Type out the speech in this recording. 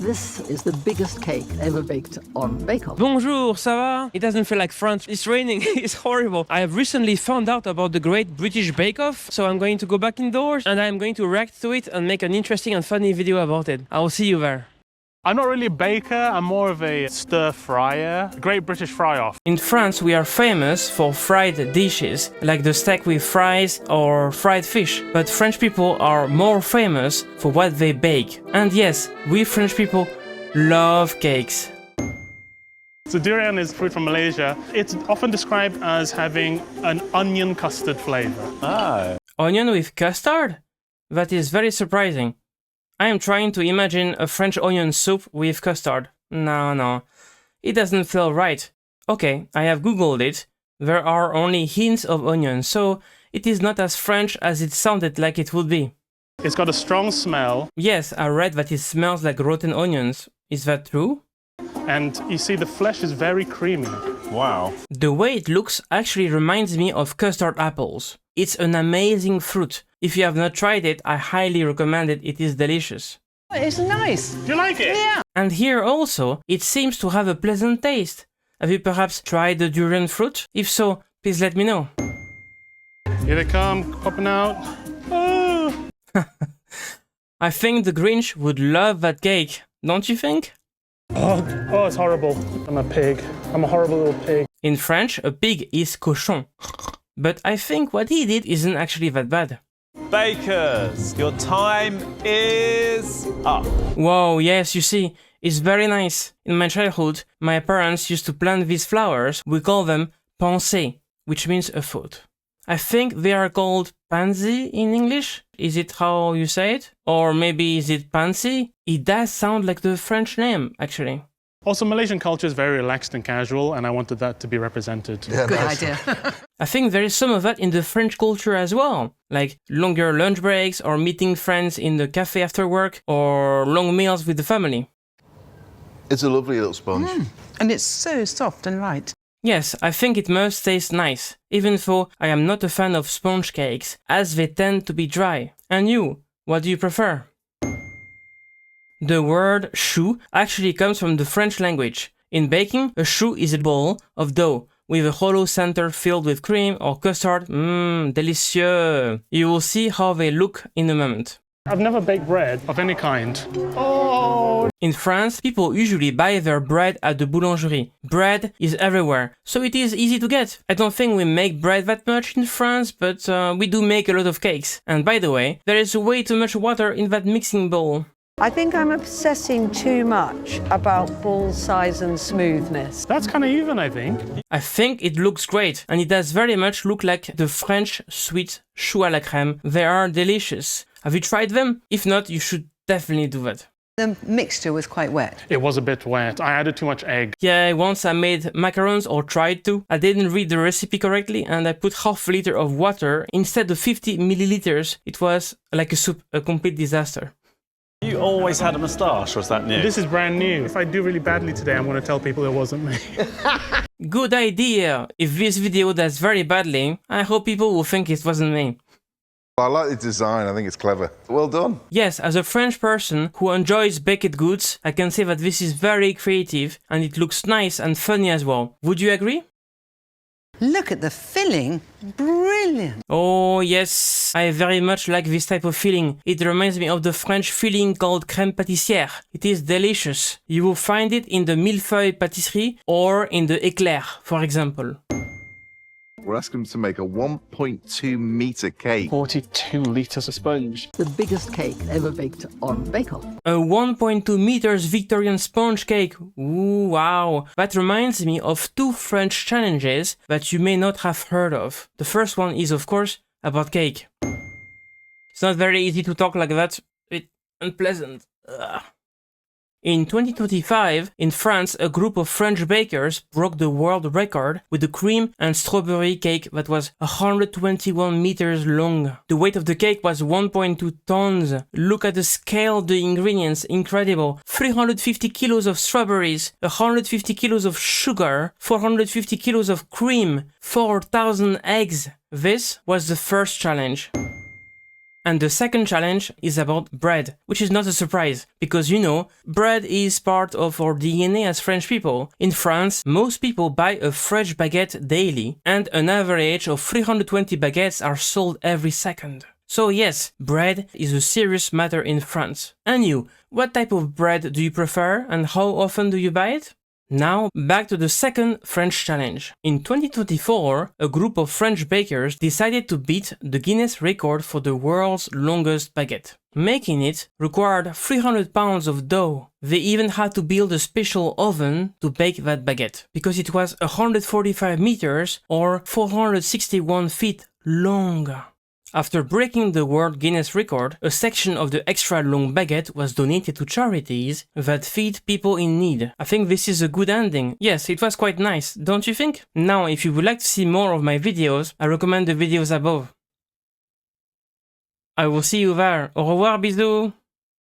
This is the biggest cake ever baked on bake-off. Bonjour, ça va? It doesn't feel like France. It's raining. It's horrible. I have recently found out about the Great British Bake Off, so I'm going to go back indoors and I'm going to react to it and make an interesting and funny video about it. I will see you there. I'm not really a baker, I'm more of a stir-fryer. Great British Fry-Off. In France, we are famous for fried dishes, like the steak with fries or fried fish. But French people are more famous for what they bake. And yes, we French people love cakes. So durian is fruit from Malaysia. It's often described as having an onion custard flavor. Ah. Onion with custard? That is very surprising. I am trying to imagine a French onion soup with custard. No, it doesn't feel right. Okay, I have googled it. There are only hints of onion, so it is not as French as it sounded like it would be. It's got a strong smell. Yes, I read that it smells like rotten onions. Is that true? And you see the flesh is very creamy. Wow. The way it looks actually reminds me of custard apples. It's an amazing fruit. If you have not tried it, I highly recommend it. It is delicious. It's nice. Do you like it? Yeah. And here also, it seems to have a pleasant taste. Have you perhaps tried the durian fruit? If so, please let me know. Here they come, popping out. Oh. I think the Grinch would love that cake, don't you think? Oh, it's horrible. I'm a pig. I'm a horrible little pig. In French, a pig is cochon. But I think what he did isn't actually that bad. Bakers, your time is up. Wow, yes, you see, it's very nice. In my childhood, my parents used to plant these flowers. We call them pensées, which means a foot. I think they are called pansy in English. Is it how you say it? Or maybe is it pansy? It does sound like the French name, actually. Also, Malaysian culture is very relaxed and casual, and I wanted that to be represented. Yeah, good idea. I think there is some of that in the French culture as well, like longer lunch breaks or meeting friends in the cafe after work or long meals with the family. It's a lovely little sponge. And it's so soft and light. Yes, I think it must taste nice, even though I am not a fan of sponge cakes, as they tend to be dry. And you, what do you prefer? The word choux actually comes from the French language. In baking, a choux is a ball of dough with a hollow center filled with cream or custard. Délicieux! You will see how they look in a moment. I've never baked bread of any kind. Oh! In France, people usually buy their bread at the boulangerie. Bread is everywhere, so it is easy to get. I don't think we make bread that much in France, but we do make a lot of cakes. And by the way, there is way too much water in that mixing bowl. I think I'm obsessing too much about ball size and smoothness. That's kind of even, I think. I think it looks great, and it does very much look like the French sweet choux à la crème. They are delicious. Have you tried them? If not, you should definitely do that. The mixture was quite wet. It was a bit wet. I added too much egg. Yeah, once I made macarons or tried to. I didn't read the recipe correctly and I put half a liter of water instead of 50 milliliters. It was like a soup, a complete disaster. You always had a moustache, or is that new? This is brand new. If I do really badly today, I'm going to tell people it wasn't me. Good idea! If this video does very badly, I hope people will think it wasn't me. I like the design, I think it's clever. Well done. Yes, as a French person who enjoys baked goods, I can say that this is very creative and it looks nice and funny as well. Would you agree? Look at the filling. Brilliant. Oh yes, I very much like this type of filling. It reminds me of the French filling called crème pâtissière. It is delicious. You will find it in the millefeuille pâtisserie or in the éclair, for example. We're asking them to make a 1.2 meter cake. 42 litres of sponge. The biggest cake ever baked on bake-off. A 1.2 meters Victorian sponge cake. Ooh, wow. That reminds me of two French challenges that you may not have heard of. The first one is, of course, about cake. It's not very easy to talk like that. It's unpleasant. Ugh. In 2025, in France, a group of French bakers broke the world record with a cream and strawberry cake that was 121 meters long. The weight of the cake was 1.2 tons. Look at the scale of the ingredients, incredible. 350 kilos of strawberries, 150 kilos of sugar, 450 kilos of cream, 4,000 eggs. This was the first challenge. And the second challenge is about bread, which is not a surprise, because you know, bread is part of our DNA as French people. In France, most people buy a French baguette daily, and an average of 320 baguettes are sold every second. So yes, bread is a serious matter in France. And you, what type of bread do you prefer, and how often do you buy it? Now, back to the second French challenge. In 2024, a group of French bakers decided to beat the Guinness record for the world's longest baguette. Making it required 300 pounds of dough. They even had to build a special oven to bake that baguette, because it was 145 meters or 461 feet long. After breaking the World Guinness record, a section of the extra long baguette was donated to charities that feed people in need. I think this is a good ending. Yes, it was quite nice, don't you think? Now, if you would like to see more of my videos, I recommend the videos above. I will see you there. Au revoir, bisous!